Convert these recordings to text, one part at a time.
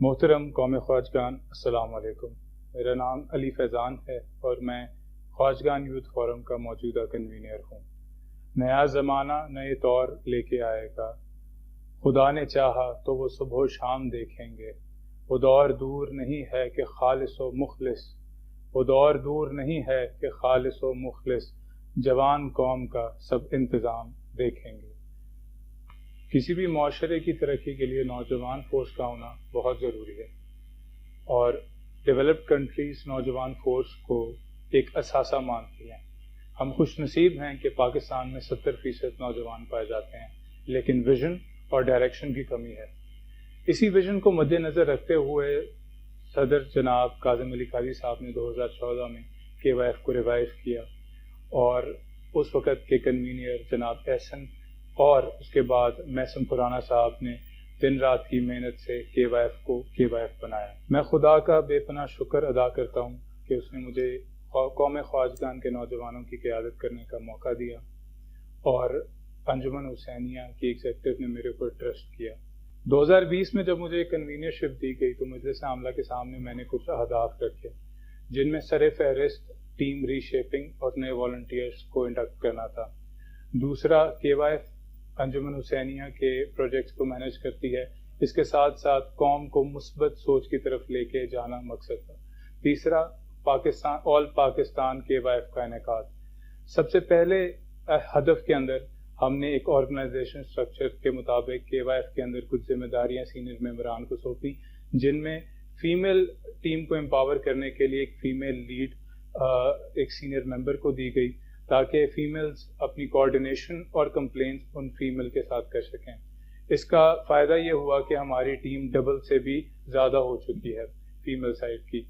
محترم قوم خواجگان، السلام علیکم۔ میرا نام علی فیضان ہے اور میں خواجگان یوتھ فورم کا موجودہ کنوینر ہوں۔ نیا زمانہ نئے طور لے کے آئے گا، خدا نے چاہا تو وہ صبح و شام دیکھیں گے۔ وہ دور دور نہیں ہے کہ خالص و مخلص، وہ دور دور نہیں ہے کہ خالص و مخلص جوان قوم کا سب انتظام دیکھیں گے۔ کسی بھی معاشرے کی ترقی کے لیے نوجوان فورس کا ہونا بہت ضروری ہے، اور ڈیولپڈ کنٹریز نوجوان فورس کو ایک اثاثہ مانتی ہیں۔ ہم خوش نصیب ہیں کہ پاکستان میں 70% نوجوان پائے جاتے ہیں، لیکن ویژن اور ڈائریکشن کی کمی ہے۔ اسی ویژن کو مد نظر رکھتے ہوئے صدر جناب کاظم علی قادری صاحب نے 2014 میں KYF کو ریوائیو کیا، اور اس وقت کے کنوینر جناب احسن اور اس کے بعد محسن خرانہ صاحب نے دن رات کی محنت سے KYF کو KYF بنایا۔ میں خدا کا بے پناہ شکر ادا کرتا ہوں کہ اس نے مجھے قوم خواجگان کے نوجوانوں کی قیادت کرنے کا موقع دیا، اور انجمن حسینیہ کی ایگزیکٹو نے میرے اوپر ٹرسٹ کیا۔ 2020 میں جب مجھے کنوینرشپ دی گئی تو مجلس عاملہ کے سامنے میں نے کچھ اہداف رکھے، جن میں سر فہرست ٹیم ری شیپنگ اور نئے والنٹیئرس کو انڈکٹ کرنا تھا۔ دوسرا، KYF انجمن حسینیہ کے پروجیکٹس کو مینیج کرتی ہے، اس کے ساتھ ساتھ قوم کو مثبت سوچ کی طرف لے کے جانا مقصد تھا۔ تیسرا، آل پاکستان KYF کا انعقاد۔ سب سے پہلے ہدف کے اندر ہم نے ایک آرگنائزیشن اسٹرکچر کے مطابق KYF کے اندر کچھ ذمہ داریاں سینئر ممبران کو سونپی، جن میں فیمیل ٹیم کو امپاور کرنے کے لیے ایک فیمیل لیڈ ایک سینئر ممبر کو دی گئی، تاکہ فیمیلز اپنی کوارڈینیشن اور کمپلینس ان فیمیل کے ساتھ کر سکیں۔ اس کا فائدہ یہ ہوا کہ ہماری ٹیم ڈبل سے بھی زیادہ ہو چکی ہے فیمیل سائڈ کی۔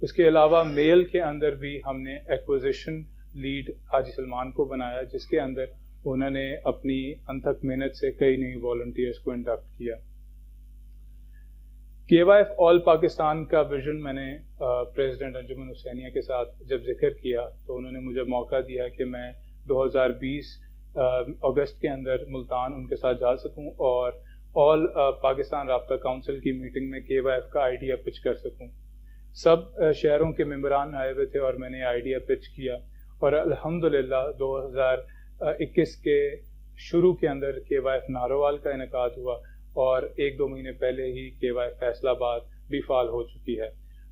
اس کے علاوہ میل کے اندر بھی ہم نے ایکوزیشن لیڈ حاجی سلمان کو بنایا، جس کے اندر انہوں نے اپنی انتھک محنت سے کئی نئی والنٹیئرس کو انڈکٹ کیا۔ KYF آل پاکستان کا ویژن میں نے پریزیڈنٹ انجمن حسینیہ کے ساتھ جب ذکر کیا تو انہوں نے مجھے موقع دیا کہ میں 2020 اگست کے اندر ملتان ان کے ساتھ جا سکوں اور آل پاکستان رابطہ کونسل کی میٹنگ میں KYF کا آئیڈیا پچ کر سکوں۔ سب شہروں کے ممبران آئے ہوئے تھے اور میں نے آئیڈیا پچ کیا، اور الحمدللہ 2021 کے شروع کے اندر KYF ناروال کا انعقاد ہوا، اور 1-2 مہینے پہلے ہی KYF فیصل آباد بھی فعال ہو چکی ہے۔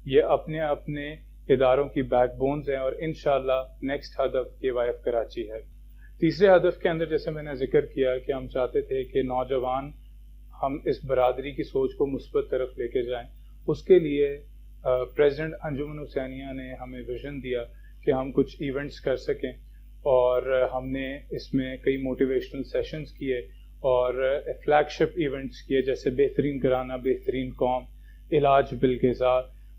یہ اپنے اپنے اداروں کی بیک بونز ہیں، اور انشاءاللہ نیکسٹ ہدف KYF کراچی ہے۔ تیسرے ہدف کے اندر جیسے میں نے ذکر کیا کہ ہم چاہتے تھے کہ نوجوان ہم اس برادری کی سوچ کو مثبت طرف لے کے جائیں۔ اس کے لیے پریزیڈنٹ انجمن حسینیہ نے ہمیں ویژن دیا کہ ہم کچھ ایونٹس کر سکیں، اور ہم نے اس میں کئی موٹیویشنل سیشنز کیے اور فلیگ شپ ایونٹس کیے، جیسے بہترین گھرانہ بہترین قوم، علاج بالغذا،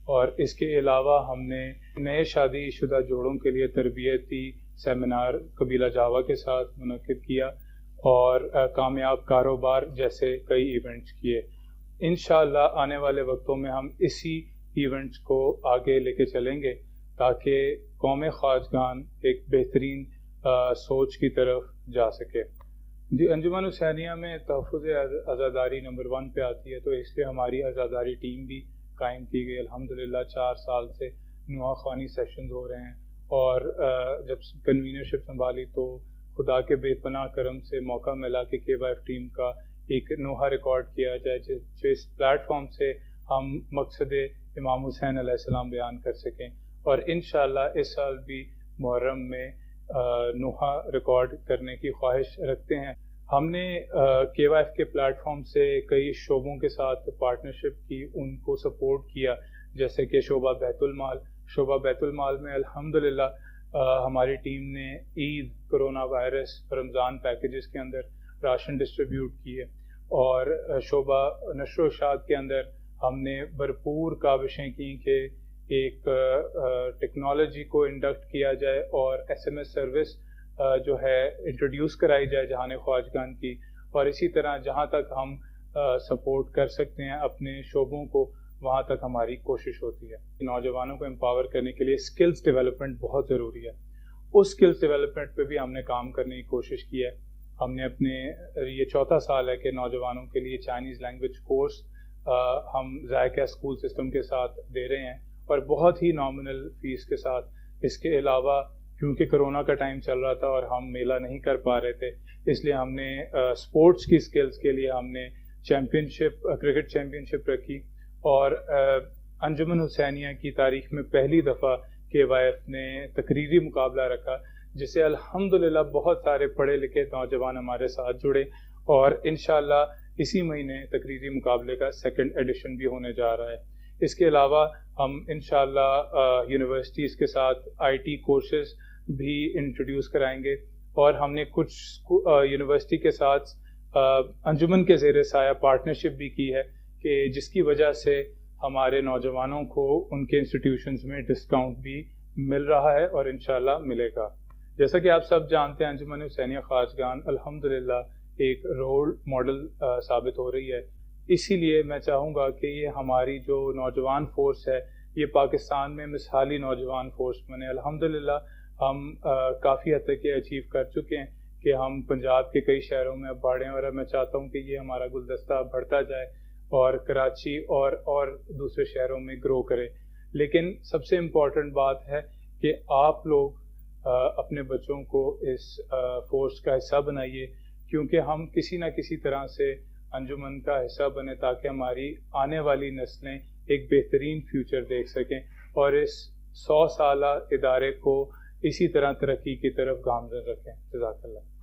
اور اس کے علاوہ ہم نے نئے شادی شدہ جوڑوں کے لیے تربیتی سیمینار قبیلہ جاوا کے ساتھ منعقد کیا، اور کامیاب کاروبار جیسے کئی ایونٹس کیے۔ انشاءاللہ آنے والے وقتوں میں ہم اسی ایونٹس کو آگے لے کے چلیں گے تاکہ قوم خواجگان ایک بہترین سوچ کی طرف جا سکے۔ جی، انجمن حسینیہ میں تحفظ عزاداری نمبر 1 پہ آتی ہے، تو اس لیے ہماری عزاداری ٹیم بھی قائم کی گئی۔ الحمدللہ 4 سال سے نوحہ خوانی سیشنز ہو رہے ہیں، اور جب کنوینرشپ سنبھالی تو خدا کے بے پناہ کرم سے موقع ملا کہ KYF ٹیم کا ایک نوحہ ریکارڈ کیا جائے، جس پلیٹ فارم سے ہم مقصد امام حسین علیہ السلام بیان کر سکیں، اور انشاءاللہ اس سال بھی محرم میں نوحہ ریکارڈ کرنے کی خواہش رکھتے ہیں۔ ہم نے KYF کے پلیٹ فارم سے کئی شعبوں کے ساتھ پارٹنرشپ کی، ان کو سپورٹ کیا، جیسے کہ شعبہ بیت المال میں الحمدللہ ہماری ٹیم نے عید، کرونا وائرس، رمضان پیکیجز کے اندر راشن ڈسٹریبیوٹ کیے، اور شعبہ نشر و اشاعت کے اندر ہم نے بھرپور کاوشیں کی کہ ایک ٹیکنالوجی کو انڈکٹ کیا جائے اور SMS سروس جو ہے انٹروڈیوس کرائی جائے جہان خواجگان کی، اور اسی طرح جہاں تک ہم سپورٹ کر سکتے ہیں اپنے شعبوں کو، وہاں تک ہماری کوشش ہوتی ہے۔ نوجوانوں کو امپاور کرنے کے لیے سکلز ڈیولپمنٹ بہت ضروری ہے۔ اس سکلز ڈیولپمنٹ پہ بھی ہم نے کام کرنے کی کوشش کی ہے۔ ہم نے یہ 4تھا سال ہے کہ نوجوانوں کے لیے چائنیز لینگویج کورس ہم ذائقہ اسکول سسٹم کے ساتھ دے رہے ہیں اور بہت ہی نامنل فیس کے ساتھ. اس کے علاوہ کیونکہ کرونا کا ٹائم چل رہا تھا اور ہم میلہ نہیں کر پا رہے تھے، اس لیے ہم نے اسپورٹس کی اسکلز کے لیے ہم نے کرکٹ چیمپئن شپ رکھی. اور انجمن حسینیہ کی تاریخ میں پہلی دفعہ KYF نے تقریری مقابلہ رکھا، جس سے الحمدللہ بہت سارے پڑھے لکھے نوجوان ہمارے ساتھ جڑے، اور انشاءاللہ اسی مہینے تقریری مقابلے کا 2nd ایڈیشن بھی ہونے جا رہا ہے. اس کے علاوہ ہم انشاءاللہ یونیورسٹیز کے ساتھ IT کورسز بھی انٹروڈیوس کرائیں گے، اور ہم نے کچھ یونیورسٹی کے ساتھ انجمن کے زیر سایہ پارٹنرشپ بھی کی ہے، کہ جس کی وجہ سے ہمارے نوجوانوں کو ان کے انسٹیٹیوشنز میں ڈسکاؤنٹ بھی مل رہا ہے اور انشاءاللہ ملے گا. جیسا کہ آپ سب جانتے ہیں، انجمن حسینیہ خواجگان الحمدللہ ایک رول ماڈل ثابت ہو رہی ہے. اسی لیے میں چاہوں گا کہ یہ ہماری جو نوجوان فورس ہے، یہ پاکستان میں مثالی نوجوان فورس بنے. الحمدللہ ہم کافی حد تک یہ اچیو کر چکے ہیں کہ ہم پنجاب کے کئی شہروں میں اب بڑھے ہیں، اور اب میں چاہتا ہوں کہ یہ ہمارا گلدستہ بڑھتا جائے اور کراچی اور دوسرے شہروں میں گرو کرے. لیکن سب سے امپورٹنٹ بات ہے کہ آپ لوگ اپنے بچوں کو اس فورس کا حصہ بنائیے، کیونکہ ہم کسی نہ کسی طرح سے انجمن کا حصہ بنے، تاکہ ہماری آنے والی نسلیں ایک بہترین فیوچر دیکھ سکیں اور اس 100 سالہ ادارے کو اسی طرح ترقی کی طرف گامزن رکھیں. جزاک اللہ.